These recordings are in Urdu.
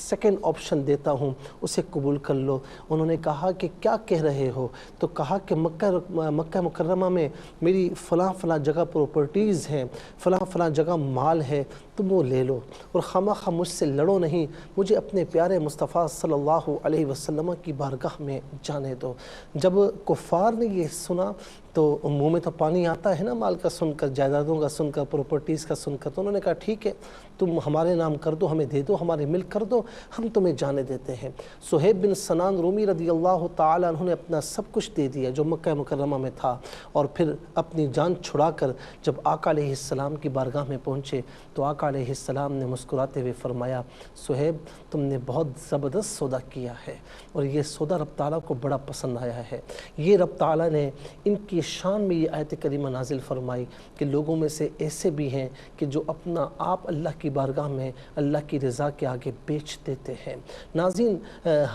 سیکنڈ آپشن دیتا ہوں، اسے قبول کر لو۔ انہوں نے کہا کہ کیا کہہ رہے ہو؟ تو کہا کہ مکہ مکرمہ میں میری فلاں فلاں جگہ پراپرٹیز ہیں، فلاں فلاں جگہ مال ہے، تم وہ لے لو اور خواہ مجھ سے لڑو نہیں، مجھے اپنے پیارے مصطفیٰ صلی اللہ علیہ وسلم کی بارگاہ میں جانے دو۔ جب کفار نے یہ سنا تو منہ میں تو پانی آتا ہے نا، مال کا سن کر، جائیدادوں کا سن کر، پراپرٹیز کا سن کر، تو انہوں نے کہا ٹھیک ہے، تم ہمارے نام کر دو، ہمیں دے دو، ہمارے ملک کر دو، ہم تمہیں جانے دیتے ہیں۔ صہیب بن سنان رومی رضی اللہ تعالیٰ عنہ نے اپنا سب کچھ دے دیا جو مکہ مکرمہ میں تھا، اور پھر اپنی جان چھڑا کر جب آقا علیہ السلام کی بارگاہ میں پہنچے تو آقا علیہ السلام نے مسکراتے ہوئے فرمایا، صہیب تم نے بہت زبردست سودا کیا ہے، اور یہ سودا رب تعالیٰ کو بڑا پسند آیا ہے۔ یہ رب تعالیٰ نے ان کی شان میں یہ آیت کریمہ نازل فرمائی کہ لوگوں میں سے ایسے بھی ہیں کہ جو اپنا آپ اللہ کی بارگاہ میں اللہ کی رضا کے آگے بیچ دیتے ہیں۔ ناظرین،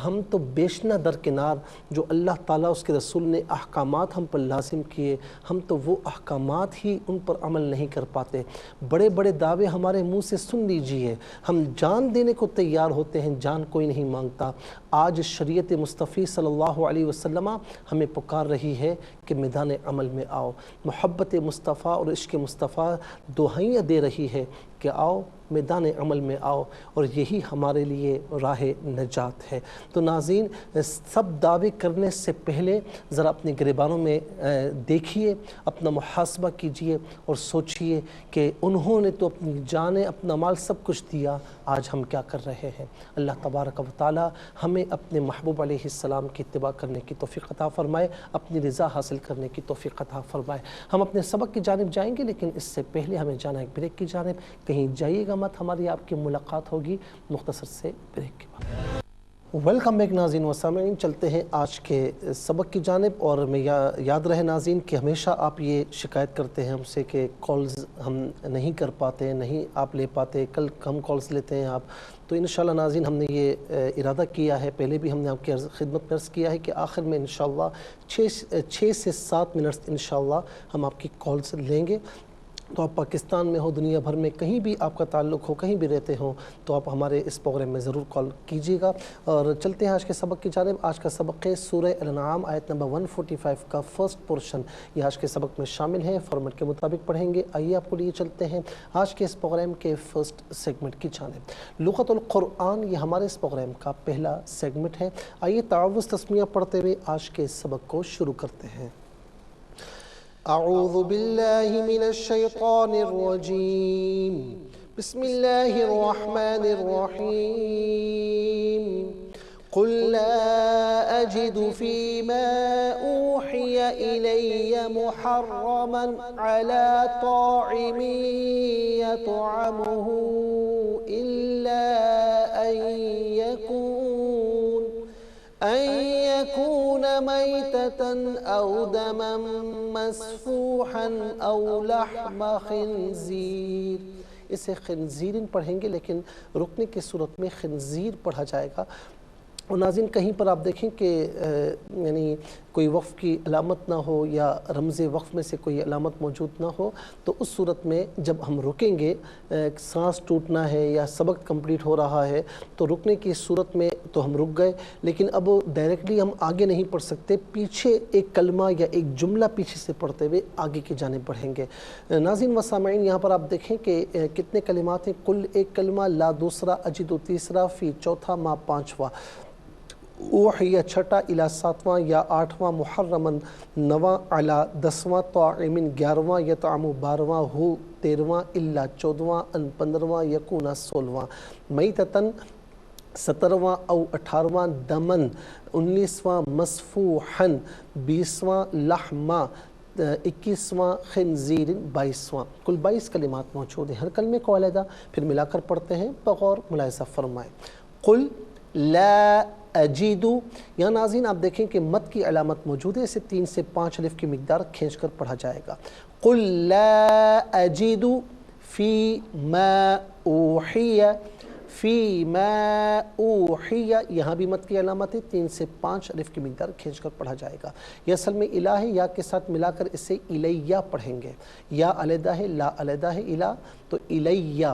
ہم تو بیچنا درکنار، جو اللہ تعالیٰ اس کے رسول نے احکامات ہم پر لازم کیے، ہم تو وہ احکامات ہی ان پر عمل نہیں کر پاتے۔ بڑے بڑے دعوے ہمارے منہ سے سن لیجئے، ہم جان دینے کو تیار ہوتے ہیں، جان کوئی نہیں مانگتا۔ آج شریعت مصطفی صلی اللہ علیہ وسلم ہمیں پکار رہی ہے کہ میدان عمل میں آؤ۔ محبت مصطفیٰ اور عشق مصطفیٰ دہائیاں دے رہی ہے کہ آؤ میدان عمل میں آؤ، اور یہی ہمارے لیے راہ نجات ہے۔ تو ناظرین، سب دعوے کرنے سے پہلے ذرا اپنے گریبانوں میں دیکھیے، اپنا محاسبہ کیجئے اور سوچئے کہ انہوں نے تو اپنی جانیں، اپنا مال سب کچھ دیا، آج ہم کیا کر رہے ہیں؟ اللہ تبارک و تعالی ہمیں اپنے محبوب علیہ السلام کی اتباع کرنے کی توفیق عطا فرمائے، اپنی رضا حاصل کرنے کی توفیق عطا فرمائے۔ ہم اپنے سبق کی جانب جائیں گے، لیکن اس سے پہلے ہمیں جانا ایک بریک کی جانب۔ کہیں جائیے گا مت، ہماری آپ کی ملاقات ہوگی مختصر سے بریک کے بعد۔ ویلکم بیک ناظرین و سامعین، چلتے ہیں آج کے سبق کی جانب۔ اور میں یاد رہے ناظرین کہ ہمیشہ آپ یہ شکایت کرتے ہیں ہم سے کہ کالز ہم نہیں کر پاتے، نہیں آپ لے پاتے، کل کم کالز لیتے ہیں آپ۔ تو انشاءاللہ ناظرین، ہم نے یہ ارادہ کیا ہے، پہلے بھی ہم نے آپ کی خدمت میں عرض کیا ہے کہ آخر میں انشاءاللہ 6 سے 7 منٹس انشاءاللہ ہم آپ کی کالز لیں گے۔ تو آپ پاکستان میں ہو، دنیا بھر میں کہیں بھی آپ کا تعلق ہو، کہیں بھی رہتے ہوں، تو آپ ہمارے اس پروگرام میں ضرور کال کیجیے گا۔ اور چلتے ہیں آج کے سبق کی جانب۔ آج کا سبق ہے سورہ الانعام آیت نمبر 145 کا فرسٹ پورشن، یہ آج کے سبق میں شامل ہے، فارمیٹ کے مطابق پڑھیں گے۔ آئیے آپ کو لیے چلتے ہیں آج کے اس پروگرام کے فرسٹ سیگمنٹ کی جانب۔ لغت القرآن، یہ ہمارے اس پروگرام کا پہلا سیگمنٹ ہے۔ آئیے تعوذ تسمیہ پڑھتے ہوئے آج کے سبق کو شروع کرتے ہیں۔ اعوذ باللہ من الشیطان الرجیم، بسم اللہ الرحمن الرحیم۔ قل لا اجد فيما اوحی الی محرما على طاعم یطعمه الا أن يكون ميتة أو دما مسفوحا أو لحم خنزير۔ اسے خنزیر پڑھیں گے، لیکن رکنے کی صورت میں خنزیر پڑھا جائے گا۔ اور ناظرین، کہیں پر آپ دیکھیں کہ یعنی کوئی وقف کی علامت نہ ہو یا رمز وقف میں سے کوئی علامت موجود نہ ہو، تو اس صورت میں جب ہم رکیں گے، سانس ٹوٹنا ہے یا سبق کمپلیٹ ہو رہا ہے، تو رکنے کی صورت میں تو ہم رک گئے، لیکن اب ڈائریکٹلی ہم آگے نہیں پڑھ سکتے، پیچھے ایک کلمہ یا ایک جملہ پیچھے سے پڑھتے ہوئے آگے کی جانب بڑھیں گے۔ ناظرین و سامعین، یہاں پر آپ دیکھیں کہ کتنے کلمات ہیں۔ کل ایک کلمہ، لا دوسرا، اجد تیسرا، فی چوتھا، ما پانچواں، اوحی چھٹا، الی ساتواں یا آٹھواں، محرمن نواں، علی 10واں، طاعمن 11واں، یطعم 12واں، ہو 13واں، الا 14واں، ان 15واں، یکون 16واں، میتتن 17واں او 18واں، دمن 19واں، مسفوحن 20واں، لحمہ 21واں، خنزیر 22واں۔ کل 22 کلمات موجود ہیں۔ ہر کلمے کو علیحدہ پھر ملا کر پڑھتے ہیں، بغور ملاحظہ فرمائیں۔ قل لا اجیدو، یہاں ناظرین آپ دیکھیں کہ مد کی علامت موجود ہے، اسے 3 سے 5 الف کی مقدار کھینچ کر پڑھا جائے گا۔ قل لا اجیدو فی ما اوحی، فی ما اوحی، یہاں بھی مد کی علامت ہے، 3 سے 5 الف کی مقدار کھینچ کر پڑھا جائے گا۔ یہ اصل میں الہ ہے، یا کے ساتھ ملا کر اسے الیہ پڑھیں گے۔ یا علیحدہ ہے، لا علیحدہ ہے، الہ تو الیہ،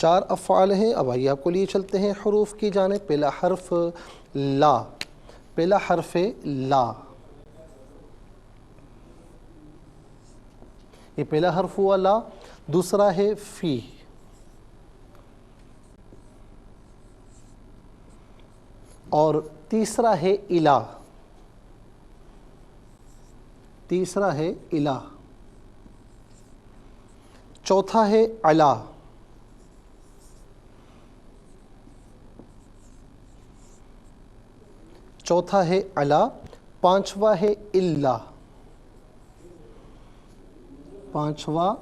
4 افعال ہیں۔ اب آئیے آپ کو لیے چلتے ہیں حروف کی جانب۔ پہلا حرف لا، پہلا حرف لا، یہ پہلا حرف ہوا لا۔ دوسرا ہے فی، اور تیسرا ہے الا، تیسرا ہے الا۔ چوتھا ہے علا، چوتھا ہے علا۔ پانچواں ہے الا، پانچواں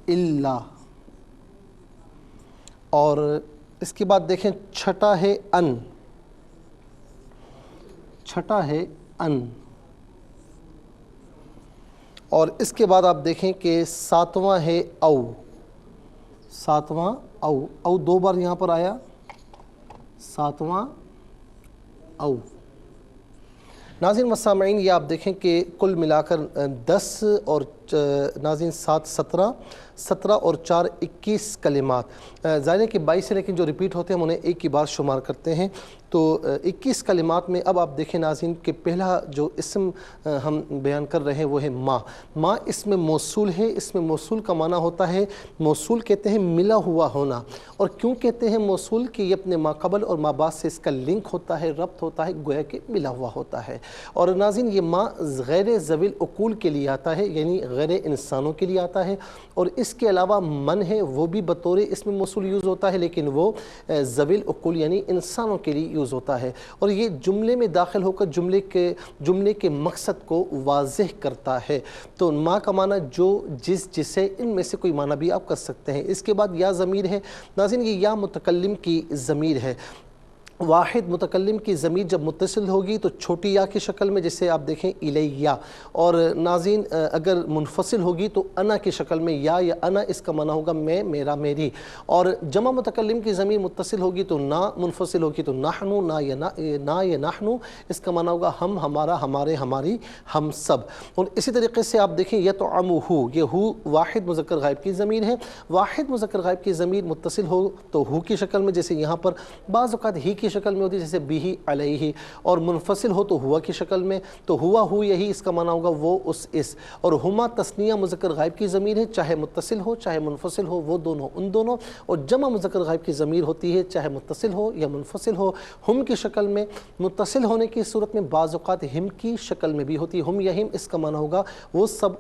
الا۔ اور اس کے بعد دیکھیں چھٹا ہے ان، چھٹا ہے ان۔ اور اس کے بعد آپ دیکھیں کہ ساتواں ہے او، ساتواں او۔ او 2 بار یہاں پر آیا، ساتواں او۔ ناظرین و سامعین، یہ آپ دیکھیں کہ کل ملا کر 10 اور ناظرین 7 17 اور 4 21 کلمات، ظاہر ہے کہ 22 سے لیکن جو ریپیٹ ہوتے ہیں ہم انہیں ایک ہی بار شمار کرتے ہیں۔ تو 21 کلمات میں اب آپ دیکھیں ناظرین کہ پہلا جو اسم ہم بیان کر رہے ہیں وہ ہے ما۔ ما اس میں موصول ہے۔ اس میں موصول کا معنی ہوتا ہے، موصول کہتے ہیں ملا ہوا ہونا۔ اور کیوں کہتے ہیں موصول؟ کہ یہ اپنے ما قبل اور ما بعد سے اس کا لنک ہوتا ہے، ربط ہوتا ہے، گویا کہ ملا ہوا ہوتا ہے۔ اور ناظرین یہ ما غیر ذوی العقول کے لیے آتا ہے، یعنی غیر انسانوں کے لیے آتا ہے۔ اور اس کے علاوہ من ہے، وہ بھی بطور اس میں موصول یوز ہوتا ہے، لیکن وہ ذوی العقول یعنی انسانوں کے لیے یوز ہوتا ہے۔ اور یہ جملے میں داخل ہو کر جملے کے مقصد کو واضح کرتا ہے۔ تو ما کا معنی جو، جس، جسے، ان میں سے کوئی معنی بھی آپ کر سکتے ہیں۔ اس کے بعد یا ضمیر ہے۔ ناظرین یہ یا متکلم کی ضمیر ہے۔ واحد متکلم کی ضمیر جب متصل ہوگی تو چھوٹی یا کی شکل میں، جسے آپ دیکھیں الیہ، اور ناظرین اگر منفصل ہوگی تو انا کی شکل میں، یا انا، اس کا معنی ہوگا میں، میرا، میری۔ اور جمع متکلم کی ضمیر متصل ہوگی تو نا، منفصل ہوگی تو نحنو، نا یا نحنو، اس کا معنی ہوگا ہم، ہمارا، ہمارے، ہماری، ہم سب۔ اور اسی طریقے سے آپ دیکھیں یطعمہ، یہ ہو واحد مذکر غائب کی ضمیر ہے۔ واحد مذکر غائب کی ضمیر متصل ہو تو ہو کی شکل میں، جیسے یہاں پر بعض اوقات ہی کی شکل میں ہوتی ہے، جیسے بھی علیہ، اور منفصل ہو تو ہوا کی شکل میں، تو ہوا، ہو، یہی، اس کا معنی ہوگا وہ، اس۔ اور ہما تثنیہ مذکر غائب کی ضمیر ہے، چاہے متصل ہو چاہے منفصل ہو، وہ دونوں، ان دونوں۔ اور جمع مذکر غائب کی ضمیر ہوتی ہے، چاہے متصل ہو یا منفصل ہو، ہم کی شکل میں۔ متصل ہونے کی صورت میں بعض اوقات ہم کی شکل میں بھی ہوتی ہے، ہم یا ہم، اس کا معنی ہوگا وہ سب،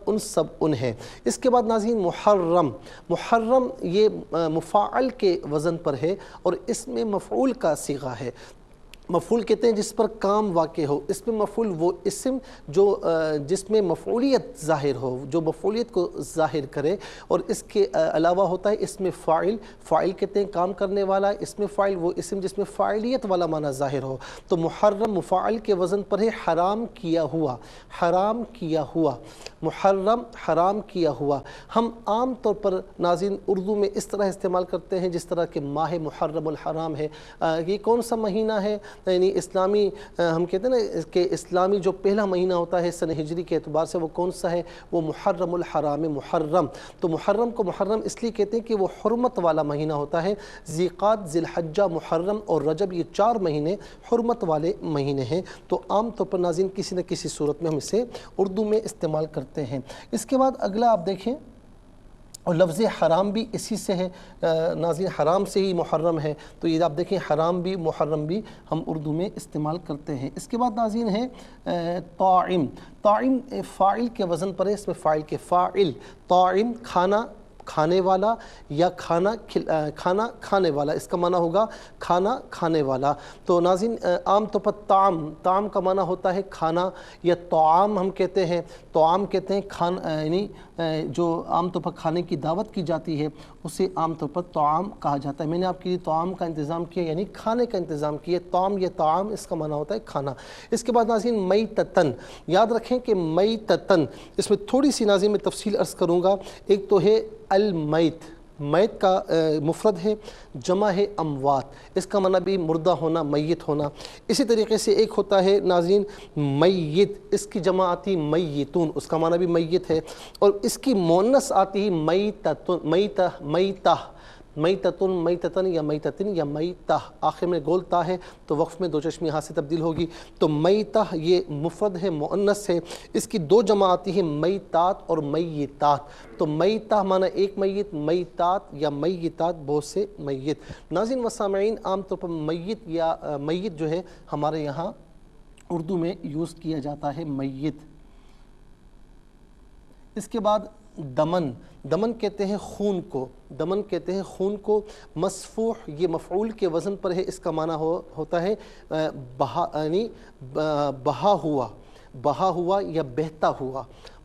ان ہیں۔ اس کے بعد ناظرین محرم، محرم یہ مفاعل کے وزن پر ہے، اور اس میں مفعول کا صیغہ ہے۔ مفعول کہتے ہیں جس پر کام واقع ہو۔ اس میں مفعول وہ اسم جو جس میں مفعولیت ظاہر ہو، جو مفعولیت کو ظاہر کرے۔ اور اس کے علاوہ ہوتا ہے اس میں فاعل، فاعل کہتے ہیں کام کرنے والا۔ اس میں فاعل وہ اسم جس میں فاعلیت والا معنی ظاہر ہو۔ تو محرم مفاعل کے وزن پر ہے، حرام کیا ہوا، حرام کیا ہوا، محرم حرام کیا ہوا۔ ہم عام طور پر ناظرین اردو میں اس طرح استعمال کرتے ہیں جس طرح کہ ماہ محرم الحرام ہے۔ یہ کون سا مہینہ ہے؟ یعنی اسلامی، ہم کہتے ہیں نا کہ اسلامی جو پہلا مہینہ ہوتا ہے سن ہجری کے اعتبار سے، وہ کون سا ہے؟ وہ محرم الحرام، محرم۔ تو محرم کو محرم اس لیے کہتے ہیں کہ وہ حرمت والا مہینہ ہوتا ہے۔ ذیقعد، ذی الحجہ، محرم اور رجب، یہ 4 مہینے حرمت والے مہینے ہیں۔ تو عام طور پر ناظرین کسی نہ کسی صورت میں ہم اسے اردو میں استعمال کرتے ہیں۔ اس کے بعد اگلا آپ دیکھیں، اور لفظ حرام بھی اسی سے ہے ناظرین، حرام سے ہی محرم ہے۔ تو یہ آپ دیکھیں حرام بھی محرم بھی ہم اردو میں استعمال کرتے ہیں۔ اس کے بعد ناظرین ہے طاعم، طاعم فاعل کے وزن پر ہے، اس میں فاعل کے فاعل، طاعم کھانا، کھانے والا، یا کھانا کھانے والا، اس کا معنی ہوگا کھانا کھانے والا۔ تو ناظرین عام طور پر طعام، طعام کا معنی ہوتا ہے کھانا، یا طعام ہم کہتے ہیں، طعام کہتے ہیں کھانا، یعنی جو عام طور پر کھانے کی دعوت کی جاتی ہے اسے عام طور پر طعام کہا جاتا ہے۔ میں نے آپ کے لیے طعام کا انتظام کیا، یعنی کھانے کا انتظام کیا۔ طعام یا طعام اس کا معنی ہوتا ہے کھانا۔ اس کے بعد ناظرین میتتن، یاد رکھیں کہ میتتن، اس میں تھوڑی سی ناظرین میں تفصیل عرض کروں گا۔ ایک تو ہے المیت، میت کا مفرد ہے، جمع ہے اموات، اس کا معنی بھی مردہ ہونا، میت ہونا۔ اسی طریقے سے ایک ہوتا ہے ناظرین میت، اس کی جمع آتی میتون، اس کا معنی بھی میت ہے۔ اور اس کی مؤنث آتی ہے میتتن، میتہ، میتتن میتتن یا میتتن یا میتہ، آخر میں گول تا ہے تو وقف میں دو چشمی ہاتھ سے تبدیل ہوگی. تو میتہ یہ مفرد ہے، مؤنث ہے، اس کی دو جمع آتی ہیں میتات اور میتات. تو میتہ معنی ایک میت، میتات یا میتات بہت سے میت. ناظرین و سامعین، عام طور پر میت یا میت جو ہے ہمارے یہاں اردو میں یوز کیا جاتا ہے میت. اس کے بعد دمن، دمن کہتے ہیں خون کو، دمن کہتے ہیں خون کو. مسفوح یہ مفعول کے وزن پر ہے، اس کا معنی ہوتا ہے بہا، یعنی بہا ہوا، بہا ہوا یا بہتا ہوا،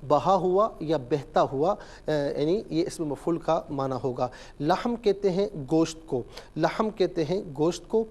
بہا ہوا یا بہتا ہوا، یعنی یہ اس میں مفعول کا معنی ہوگا. لحم کہتے ہیں گوشت کو، لحم کہتے ہیں گوشت کو.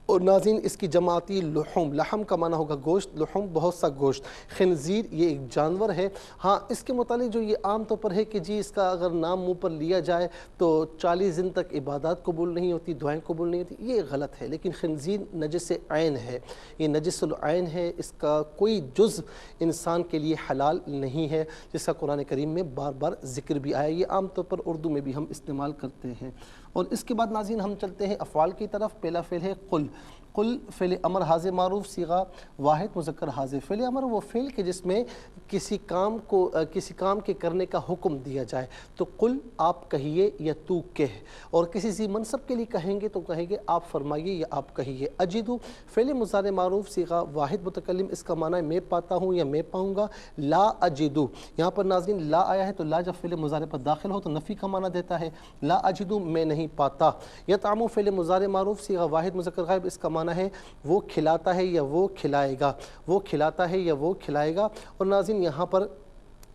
اور ناظرین اس کی جمع آتی ہے لحوم، لحم کا معنی ہوگا گوشت، لحوم بہت سا گوشت. خنزیر یہ ایک جانور ہے. ہاں اس کے متعلق جو یہ عام طور پر ہے کہ جی اس کا اگر نام منہ پر لیا جائے تو 40 دن تک عبادات قبول نہیں ہوتی، دعائیں قبول نہیں ہوتی، یہ غلط ہے. لیکن خنزیر نجس عین ہے، یہ نجس العین ہے، اس کا کوئی جز انسان کے لیے حلال نہیں ہے، جس کا قرآن کریم میں بار بار ذکر بھی آیا. یہ عام طور پر اردو میں بھی ہم استعمال کرتے ہیں. اور اس کے بعد ناظرین ہم چلتے ہیں افعال کی طرف. پہلا فعل ہے قل. قل فعل امر حاضر معروف صیغہ واحد مذکر حاضر. فعل امر وہ فعل کہ جس میں کسی کام کے کرنے کا حکم دیا جائے. تو قل آپ کہیے یا تو کہہ، اور کسی ذی منصب کے لیے کہیں گے تو کہیں گے آپ فرمائیے یا آپ کہیے. اجدو فعل مضارع معروف صیغہ واحد متکلم، اس کا معنی ہے میں پاتا ہوں یا میں پاؤں گا. لا اجدو، یہاں پر ناظرین لا آیا ہے تو لا جب فعل مضارع پر داخل ہو تو نفی کا معنی دیتا ہے. لا اجدو میں نہیں پاتا. یطعم فعل مضارع معروف صیغہ واحد مذکر غائب، اس کا معنی ہے وہ کھلاتا ہے یا وہ کھلائے گا، وہ کھلاتا ہے یا وہ کھلائے گا. اور ناظرین یہاں پر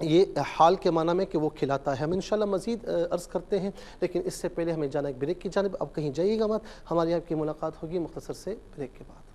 یہ حال کے معنی میں کہ وہ کھلاتا ہے. ہم انشاءاللہ مزید عرض کرتے ہیں، لیکن اس سے پہلے ہمیں جانا ایک بریک کی جانب. اب کہیں جائیے گا مت، ہماری آپ کی ملاقات ہوگی مختصر سے بریک کے بعد.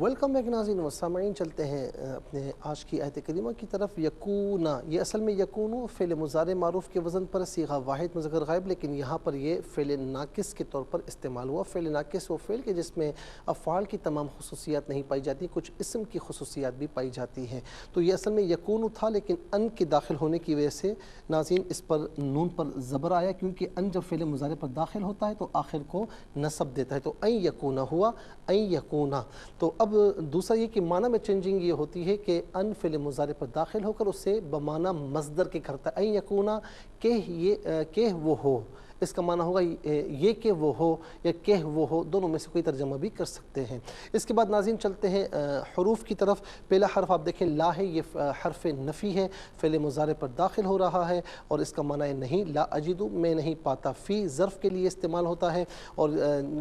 ویلکم بیک ناظرین و سامعین، چلتے ہیں اپنے آج کی آیت کریمہ کی طرف. یکونا، یہ اصل میں یکونو فعل مضارع معروف کے وزن پر صیغہ واحد مذکر غائب، لیکن یہاں پر یہ فعل ناقص کے طور پر استعمال ہوا. فعل ناقص وہ فعل کہ جس میں افعال کی تمام خصوصیات نہیں پائی جاتی، کچھ اسم کی خصوصیات بھی پائی جاتی ہیں. تو یہ اصل میں یکونو تھا، لیکن ان کے داخل ہونے کی وجہ سے ناظرین اس پر نون پر زبر آیا، کیونکہ ان جب فعل مضارع پر داخل ہوتا ہے تو آخر کو نصب دیتا ہے. تو این یکونا ہوا، این یکونا. تو اب دوسرا یہ کہ معنی میں چینجنگ یہ ہوتی ہے کہ ان فعل مضارع پر داخل ہو کر اسے بمعنی مصدر کے کرتا ہے. این یکونا کہ وہ ہو، اس کا معنی ہوگا یہ کہ وہ ہو یا کہ وہ ہو، دونوں میں سے کوئی ترجمہ بھی کر سکتے ہیں. اس کے بعد ناظرین چلتے ہیں حروف کی طرف. پہلا حرف آپ دیکھیں لا ہے، یہ حرف نفی ہے، فعل مضارع پر داخل ہو رہا ہے اور اس کا معنی ہے نہیں. لا اجدو میں نہیں پاتا. فی ظرف کے لیے استعمال ہوتا ہے اور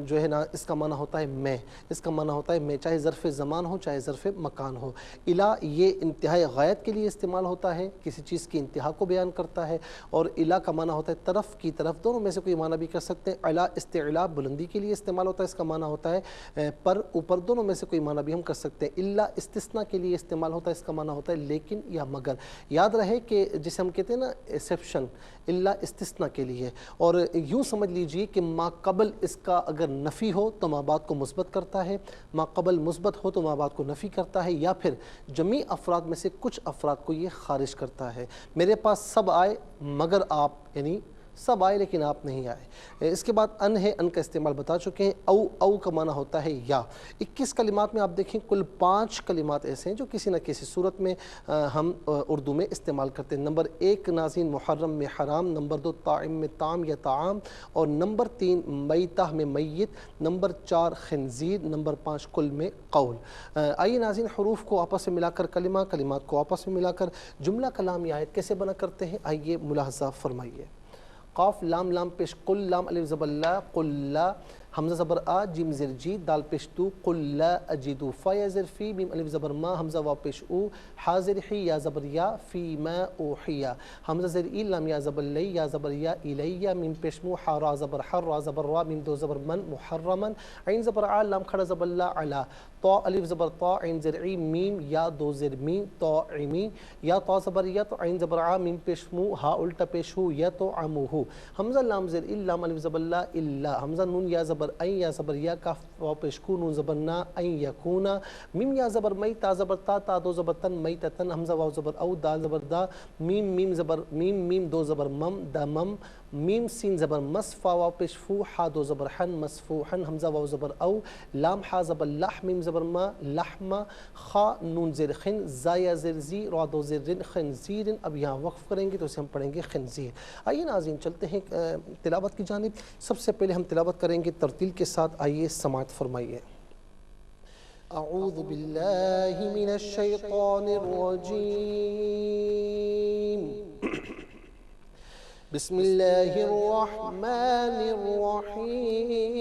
جو ہے نا اس کا معنی ہوتا ہے میں، اس کا معنی ہوتا ہے میں، چاہے ظرف زمان ہو چاہے ظرف مکان ہو. الا یہ انتہائی غایت کے لیے استعمال ہوتا ہے، کسی چیز کی انتہا کو بیان کرتا ہے. اور الا کا معنی ہوتا ہے طرف کی طرف، دونوں میں سے کوئی معنی بھی کر سکتے ہیں. اعلیٰ استعلاء بلندی کے لیے استعمال ہوتا ہے، اس کا معنی ہوتا ہے پر اوپر، دونوں میں سے کوئی معنی بھی ہم کر سکتے ہیں. الا استثناء کے لیے استعمال ہوتا ہے، اس کا معنی ہوتا ہے لیکن یا مگر. یاد رہے کہ جسے ہم کہتے ہیں نا ایکسیپشن، الا استثناء کے لیے. اور یوں سمجھ لیجئے کہ ما قبل اس کا اگر نفی ہو تو ما بعد کو مثبت کرتا ہے، ما قبل مثبت ہو تو ما بعد کو نفی کرتا ہے، یا پھر جمیع افراد میں سے کچھ افراد کو یہ خارج کرتا ہے. میرے پاس سب آئے مگر آپ، یعنی سب آئے لیکن آپ نہیں آئے. اس کے بعد ان ہے، ان کا استعمال بتا چکے ہیں. او کا معنی ہوتا ہے یا. 21 کلمات میں آپ دیکھیں کل 5 کلمات ایسے ہیں جو کسی نہ کسی صورت میں ہم اردو میں استعمال کرتے ہیں. نمبر 1 ناظرین محرم میں حرام، نمبر 2 طاعم میں طعام یا طعام، اور نمبر 3 میتہ میں میت، نمبر 4 خنزیر، نمبر 5 کل میں قول. آئیے ناظرین حروف کو آپس میں ملا کر کلمات کو آپس میں ملا کر جملہ کلام یا آیت کیسے بنا کرتے ہیں، آئیے ملاحظہ فرمائیے. قاف لام لام پیش قل، لام الف زبر لا قل لا، حمزہ زبر آ جیم زر جی، دال پیش تو قل لا اجدو، فا یا زر فی، میم الف زبر ما، حمزہ واو پیش او، حاضر حی یا زبر یا، فی ما اوحیا، حمزہ زر ای، لام یا زبر لی، یا زبر یا الیہ، میم پیش مو، حا را زبر حر، را زبر را، میم دو زبر من، محرمن، عین زبر آ، لام کھڑا زبر لا علا، طا الف زبر طا، عین زر ای، میم یا دو زر میم، طاعمین، یا طا زبر یا، تو عین زبر آ، میم پیش مو، ہا الٹا پیش ہو، یا تو عمو ہو، حمزہ لام زر ای، لام الف زبر لا الا، حمزہ نون یا زبر زبر این یا زبر یا کاف واو پیش کو نون زبر نا این یکونا میم یا زبر می تا زبر تا تا دو زبر تن میتتن حمزہ واو زبر او دال زبر دا میم میم زبر میم دو زبر مم دمم میم سین زبر مصفا واو پیش فو حا دو زبر حن مصفوحن حمزہ واو زبر او لام حا زبر لح میم زبر ما لحما خا نون زیر خن زایا زیر زی را دو زیر رن خنزیر. اب یہاں وقف کریں گے تو اسے ہم پڑھیں گے خنزیر. آئیے ناظرین چلتے ہیں تلاوت کی جانب. سب سے پہلے ہم تلاوت کریں گے ترتیل کے ساتھ. آئیے سماعت فرمائیے. اعوذ باللہ من الشیطان الرجیم بسم اللہ الرحمن الرحیم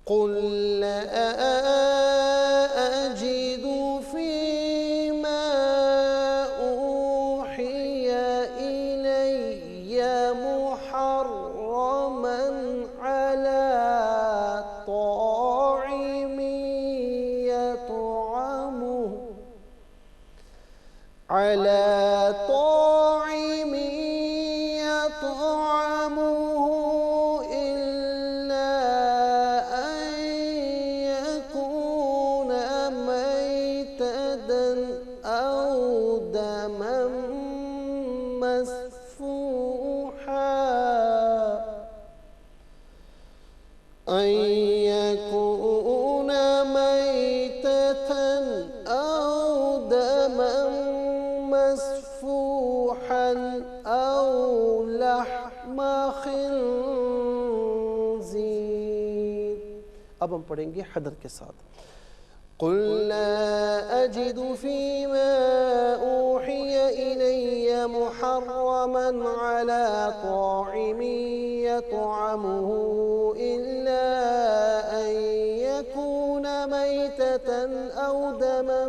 قل لا أجد فيما أوحي إلي محرما على طاعم يطعمه إلا أن يكون ميتة أو دما مسفوحا أو لحم خنزير. اب ہم پڑھیں گے حدر کے ساتھ. قل لا أجد فيما أوحي إلي محرما على طاعم يطعمه إلا أن يكون ميتة أو دما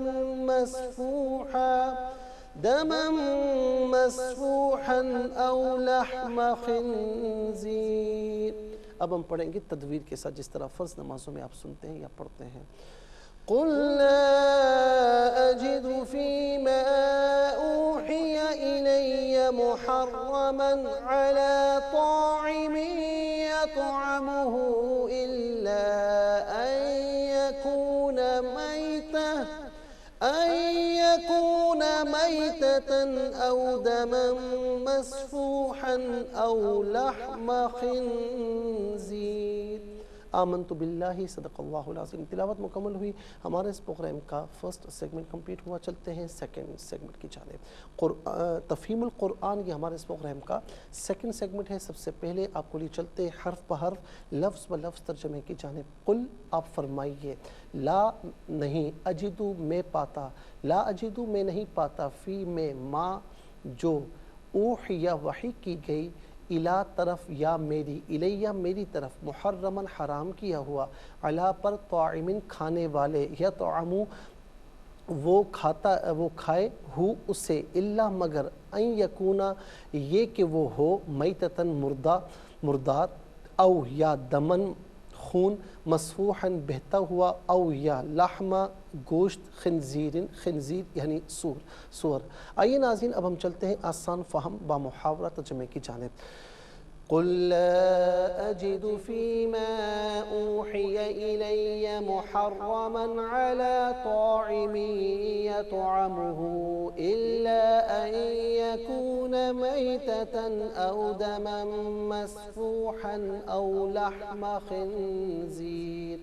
مسفوحا أو لحم خنزير. اب ہم پڑھیں گے تدویر کے ساتھ جس طرح فرض نمازوں میں آپ سنتے ہیں یا پڑھتے ہیں. قل لا أجد فيما أوحي إلي محرما على طاعم يطعمه إلا أن يكون ميتة أو دما مسفوحا أو لحم خنزير. آمنت باللہ صدق اللہ العظیم. تلاوت مکمل ہوئی. ہمارے اس پروگرام کا فرسٹ سیگمنٹ کمپلیٹ ہوا. چلتے ہیں سیکنڈ سیگمنٹ کی جانب. تفہیم القرآن یہ ہمارے اس پروگرام کا سیکنڈ سیگمنٹ ہے. سب سے پہلے آپ کو لیے چلتے ہیں حرف بحرف لفظ بلفظ ترجمے کی جانب. قل آپ فرمائیے. لا نہیں، اجدو میں پاتا، لا اجدو میں نہیں پاتا، فی میں ما جو اوحیا وحی کی گئی، الا طرف یا میری، الیہ میری طرف، محرمن حرام کیا ہوا، علا پر، طاعمن کھانے والے، یطعمو وہ کھائے، ہو اسے، اللہ مگر، ان یکونا یہ کہ وہ ہو، میتتن مردار، او یا دمن خون، مسفوحاً بہتا ہوا، او یا لحمہ گوشت، خنزیر یعنی سور. آئیے ناظرین اب ہم چلتے ہیں آسان فہم با محاورہ ترجمے کی جانب. قل لا أجد فيما أوحي إلي محرما على طاعم يطعمه إلا أن يكون ميتة أو دما مسفوحا أو لحم خنزير.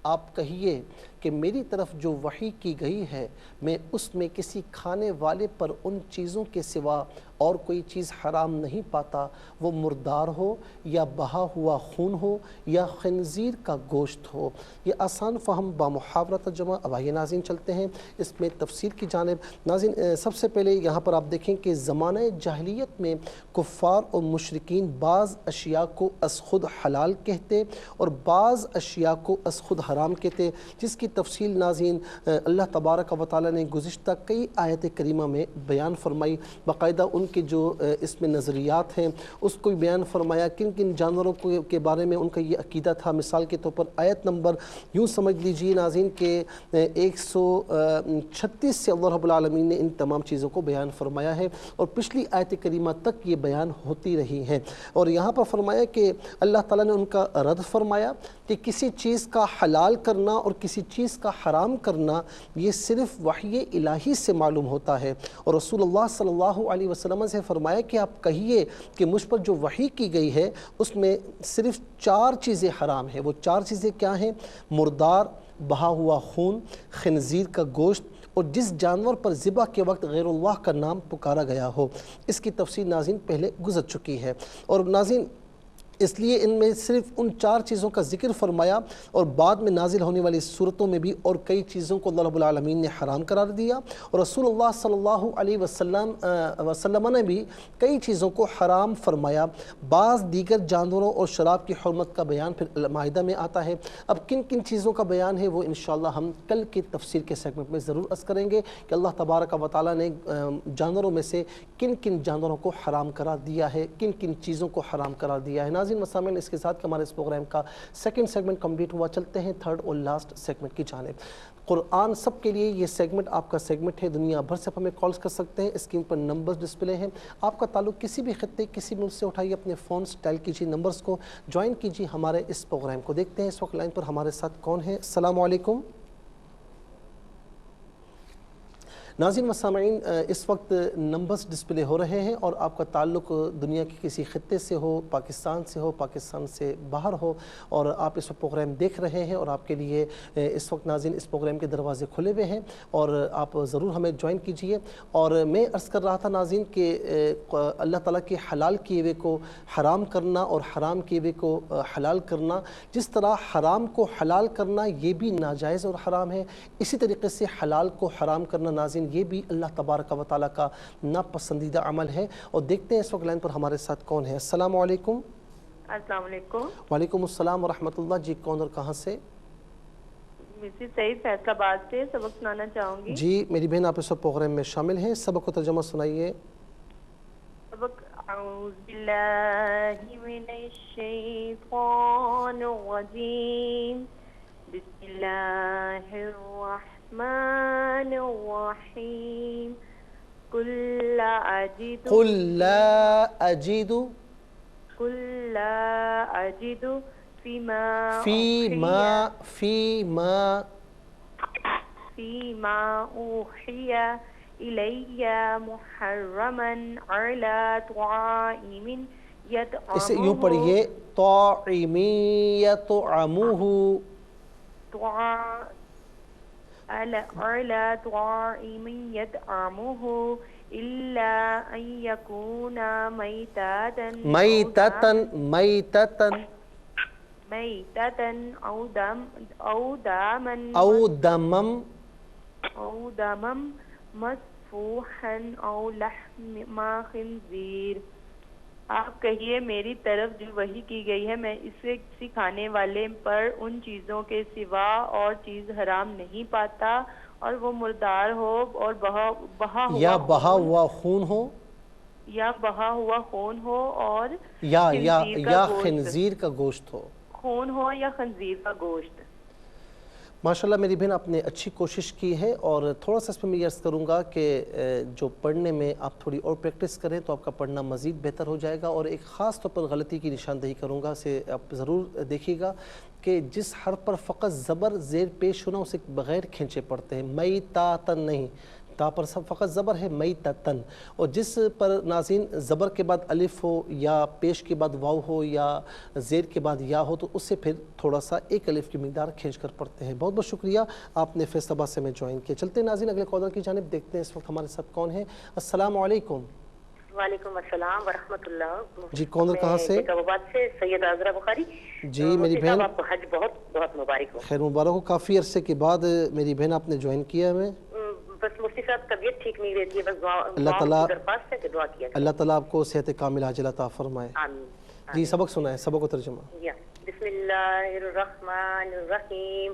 آپ کہیے کہ میری طرف جو وحی کی گئی ہے میں اس میں کسی کھانے والے پر ان چیزوں کے سوا اور کوئی چیز حرام نہیں پاتا، وہ مردار ہو یا بہا ہوا خون ہو یا خنزیر کا گوشت ہو. یہ آسان فہم با محاورہ ترجمہ. اب آئیے ناظرین چلتے ہیں اس میں تفسیر کی جانب. ناظرین سب سے پہلے یہاں پر آپ دیکھیں کہ زمانہ جاہلیت میں کفار اور مشرکین بعض اشیاء کو از خود حلال کہتے اور بعض اشیاء کو از خود حرام کہتے، جس کی تفصیل ناظرین اللہ تبارک و تعالی نے گزشتہ کئی آیت کریمہ میں بیان فرمائی. باقاعدہ ان کے جو اس میں نظریات ہیں اس کو بھی بیان فرمایا، کن کن جانوروں کے بارے میں ان کا یہ عقیدہ تھا۔ مثال کے طور پر آیت نمبر یوں سمجھ لیجیے ناظرین کہ 136 سے اللہ رب العالمین نے ان تمام چیزوں کو بیان فرمایا ہے، اور پچھلی آیت کریمہ تک یہ بیان ہوتی رہی ہیں۔ اور یہاں پر فرمایا کہ اللہ تعالیٰ نے ان کا رد فرمایا کہ کسی چیز کا حلال کرنا اور کسی چیز کا حرام کرنا یہ صرف وحی الہی سے معلوم ہوتا ہے، اور رسول اللہ صلی اللہ علیہ وسلم سے فرمایا کہ آپ کہیے کہ مجھ پر جو وحی کی گئی ہے اس میں صرف 4 چیزیں حرام ہیں۔ وہ 4 چیزیں کیا ہیں؟ مردار، بہا ہوا خون، خنزیر کا گوشت، اور جس جانور پر ذبح کے وقت غیر اللہ کا نام پکارا گیا ہو۔ اس کی تفصیل ناظرین پہلے گزر چکی ہے، اور ناظرین اس لیے ان میں صرف ان 4 چیزوں کا ذکر فرمایا، اور بعد میں نازل ہونے والی صورتوں میں بھی اور کئی چیزوں کو اللہ رب العالمین نے حرام قرار دیا، اور رسول اللہ صلی اللہ علیہ وسلم نے بھی کئی چیزوں کو حرام فرمایا۔ بعض دیگر جانوروں اور شراب کی حرمت کا بیان پھر مائدہ میں آتا ہے۔ اب کن کن چیزوں کا بیان ہے وہ انشاءاللہ ہم کل کی تفسیر کے سیگمنٹ میں ضرور عرض کریں گے کہ اللہ تبارک و تعالیٰ نے جانوروں میں سے کن کن جانوروں کو حرام قرار دیا ہے، کن کن چیزوں کو حرام قرار دیا ہے۔ مسامعین، اس کے ساتھ ہمارے اس پروگرام کا سیکنڈ سیگمنٹ کمپلیٹ ہوا۔ چلتے ہیں تھرڈ اور لاسٹ سیگمنٹ کی جانب۔ قرآن سب کے لیے یہ سیگمنٹ آپ کا سیگمنٹ ہے، دنیا بھر سے آپ ہمیں کالز کر سکتے ہیں، اسکرین پر نمبرز ڈسپلے ہیں۔ آپ کا تعلق کسی بھی خطے کسی ملک سے اٹھائیے، اپنے فونز ڈائل کیجیے، نمبرز کو جوائن کیجیے ہمارے اس پروگرام کو۔ دیکھتے ہیں اس وقت لائن پر ہمارے ساتھ کون ہے۔ السلام علیکم ناظرین و سامعین، اس وقت نمبرز ڈسپلے ہو رہے ہیں، اور آپ کا تعلق دنیا کے کسی خطے سے ہو، پاکستان سے ہو، پاکستان سے باہر ہو، اور آپ اس وقت پروگرام دیکھ رہے ہیں، اور آپ کے لیے اس وقت ناظرین اس پروگرام کے دروازے کھلے ہوئے ہیں، اور آپ ضرور ہمیں جوائن کیجئے۔ اور میں عرض کر رہا تھا ناظرین کہ اللہ تعالیٰ کے حلال کیے ہوئے کو حرام کرنا اور حرام کیے ہوئے کو حلال کرنا، جس طرح حرام کو حلال کرنا یہ بھی ناجائز اور حرام ہے، اسی طریقے سے حلال کو حرام کرنا ناظرین یہ بھی اللہ تبارک و تعالیٰ کا ناپسندیدہ عمل ہے۔ اور دیکھتے ہیں اس وقت لائن پر ہمارے ساتھ کون ہے۔ السلام علیکم۔ السلام علیکم۔ وعلیکم السلام ورحمۃ اللہ۔ جی کون اور کہاں سے؟ مسز سعید فیصل آباد سے سبق سنانا چاہوں گی۔ جی میری بہن آپ اس وقت پروگرام میں شامل ہیں، سبق کو ترجمہ سنائیے۔ سبق اعوذ باللہ من الشیطان الرجیم، بسم اللہ الرحمن الرحیم، قل لا اجد فيما أوحي إلي محرما على طاعم يطعمه، اسے یوں پڑھیے، طاعم يطعمه، على طاعم يطعمه إلا أن يكون ميتة أو دما مسفوحا أو لحم خنزير۔ آپ کہیے میری طرف جو وحی کی گئی ہے میں اسے کسی کھانے والے پر ان چیزوں کے سوا اور چیز حرام نہیں پاتا، اور وہ مردار ہو اور بہا ہوا خون ہو اور یا خنزیر کا گوشت ہو، خون ہو یا خنزیر کا گوشت۔ ماشاءاللہ میری بہن آپ نے اچھی کوشش کی ہے، اور تھوڑا سا اس میں میں عرض کروں گا کہ جو پڑھنے میں آپ تھوڑی اور پریکٹس کریں تو آپ کا پڑھنا مزید بہتر ہو جائے گا۔ اور ایک خاص طور پر غلطی کی نشاندہی کروں گا، اسے آپ ضرور دیکھیے گا کہ جس حرف پر فقط زبر زیر پیش ہونا اسے بغیر کھینچے پڑھتے ہیں، میتاتن نہیں، تا پر فقط زبر ہے میتتن، اور جس پر ناظرین زبر کے بعد الف ہو یا پیش کے بعد واو ہو یا زیر کے بعد یا ہو تو اس سے پھر تھوڑا سا ایک الف کی مقدار کھینچ کر پڑھتے ہیں۔ بہت بہت شکریہ، آپ نے فیصل آباد سے میں جوائن کیا۔ چلتے ہیں ناظرین اگلے کالر کی جانب، دیکھتے ہیں اس وقت ہمارے ساتھ کون ہے۔ السلام علیکم۔ وعلیکم السلام ورحمۃ اللہ۔ جی کون اور کہاں سے؟ سے سید عذرا بخاری۔ جی میری بہن آپ کو حج بہت بہت مبارک ہو۔ خیر مبارک ہو، کافی عرصے کے بعد میری بہن آپ نے جوائن کیا ہمیں۔ بس مفتی صاحب طبیعت ٹھیک نہیں رہتی ہے، بس اللہ تعالیٰ درخواست ہے کہ دعا کیا اللہ تعالیٰ آپ کو صحت کامل عاجلہ عطا فرمائے۔ آمین۔ جی سبق سنائیں، سبق کو ترجمہ۔ بسم اللہ الرحمن الرحیم،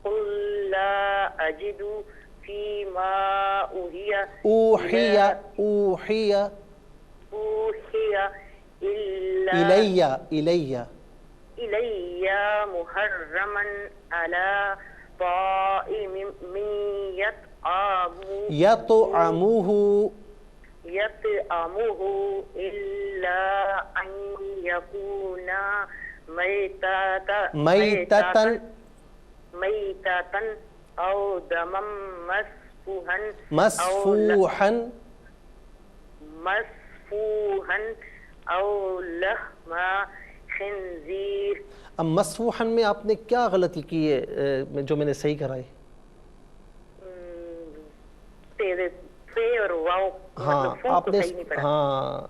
قل لا اجد فيما اوحی أوحي إلا إلي محرما على طائم يطعمه إلا أن يكون ميتة أو دما مسفوحا أو لحم خنزير. اب مسفوحن میں آپ نے کیا غلطی کی ہے جو میں نے صحیح کرائی؟ ہاں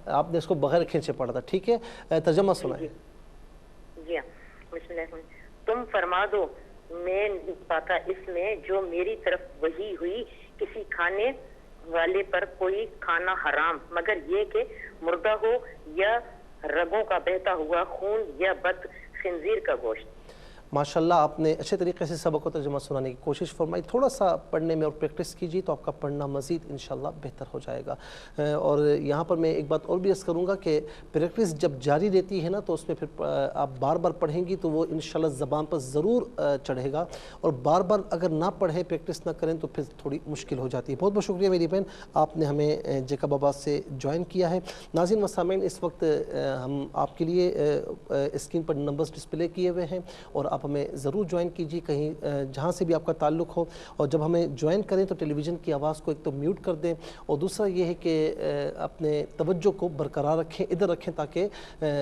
آپ نے اس کو بغیر کھینچے پڑھا تھا. ٹھیک ہے, ترجمہ سنائیں. جی ہاں, بسم اللہ. تم فرما دو میں نہیں پاتا اس میں جو میری طرف وحی ہوئی کسی کھانے والے پر کوئی کھانا حرام مگر یہ کہ مردہ ہو یا رگوں کا بہتا ہوا خون یا بد خنزیر کا گوشت. ماشاءاللہ آپ نے اچھے طریقے سے سبق کو ترجمہ سنانے کی کوشش فرمائی. تھوڑا سا پڑھنے میں اور پریکٹس کیجیے تو آپ کا پڑھنا مزید انشاءاللہ بہتر ہو جائے گا. اور یہاں پر میں ایک بات اور بھی عرض کروں گا کہ پریکٹس جب جاری رہتی ہے نا تو اس میں پھر آپ بار بار پڑھیں گی تو وہ انشاءاللہ زبان پر ضرور چڑھے گا, اور بار بار اگر نہ پڑھیں پریکٹس نہ کریں تو پھر تھوڑی مشکل ہو جاتی ہے. بہت بہت شکریہ میری بہن, آپ نے ہمیں جیکب آباد سے جوائن کیا ہے. ناظرین و سامعین, اس وقت ہم آپ کے لیے اسکرین پر نمبرز ڈسپلے کیے ہوئے ہیں اور آپ ہمیں ضرور جوائن کیجیے کہیں جہاں سے بھی آپ کا تعلق ہو, اور جب ہمیں جوائن کریں تو ٹیلی ویژن کی آواز کو ایک تو میوٹ کر دیں, اور دوسرا یہ ہے کہ اپنے توجہ کو برقرار رکھیں, ادھر رکھیں تاکہ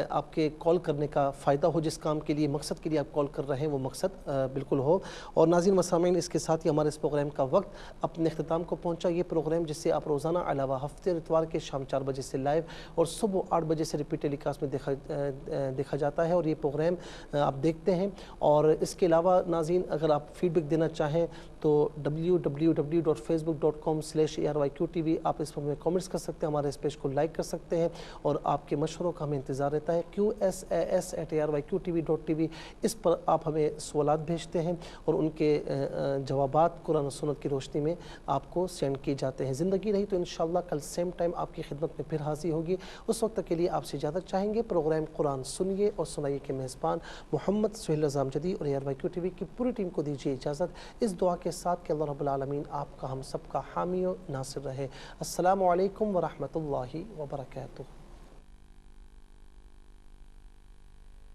آپ کے کال کرنے کا فائدہ ہو. جس کام کے لیے مقصد کے لیے آپ کال کر رہے ہیں وہ مقصد بالکل ہو. اور ناظرین و سامعین, اس کے ساتھ ہی ہمارے اس پروگرام کا وقت اپنے اختتام کو پہنچا. یہ پروگرام جس سے آپ روزانہ علاوہ ہفتے اور اتوار کے شام 4 بجے سے لائیو اور صبح 8 بجے سے ریپیٹ ٹیلی کاسٹ میں دیکھا جاتا ہے, اور یہ پروگرام آپ دیکھتے ہیں. اور اس کے علاوہ ناظرین, اگر آپ فیڈ بیک دینا چاہیں تو www.facebook.com/ARYQTV آپ اس پر ہمیں کامنٹس کر سکتے ہیں, ہمارے اس پیج کو لائک کر سکتے ہیں, اور آپ کے مشوروں کا ہمیں انتظار رہتا ہے. QSAS@ARYQTV.tv اس پر آپ ہمیں سوالات بھیجتے ہیں اور ان کے جوابات قرآن و سنت کی روشنی میں آپ کو سینڈ کیے جاتے ہیں. زندگی رہی تو انشاءاللہ کل سیم ٹائم آپ کی خدمت میں پھر حاضر ہوگی. اس وقت تک کے لیے آپ سے اجازت چاہیں گے. پروگرام قرآن سنیے اور سنائیے کے میزبان محمد سہیل رضا امجدی اور ARYQTV کی پوری ٹیم کو دیجیے اجازت, اس دعا کے ساتھ کہ اللہ رب العالمین آپ کا ہم سب کا حامی و ناصر رہے. السلام علیکم ورحمۃ اللہ وبرکاتہ.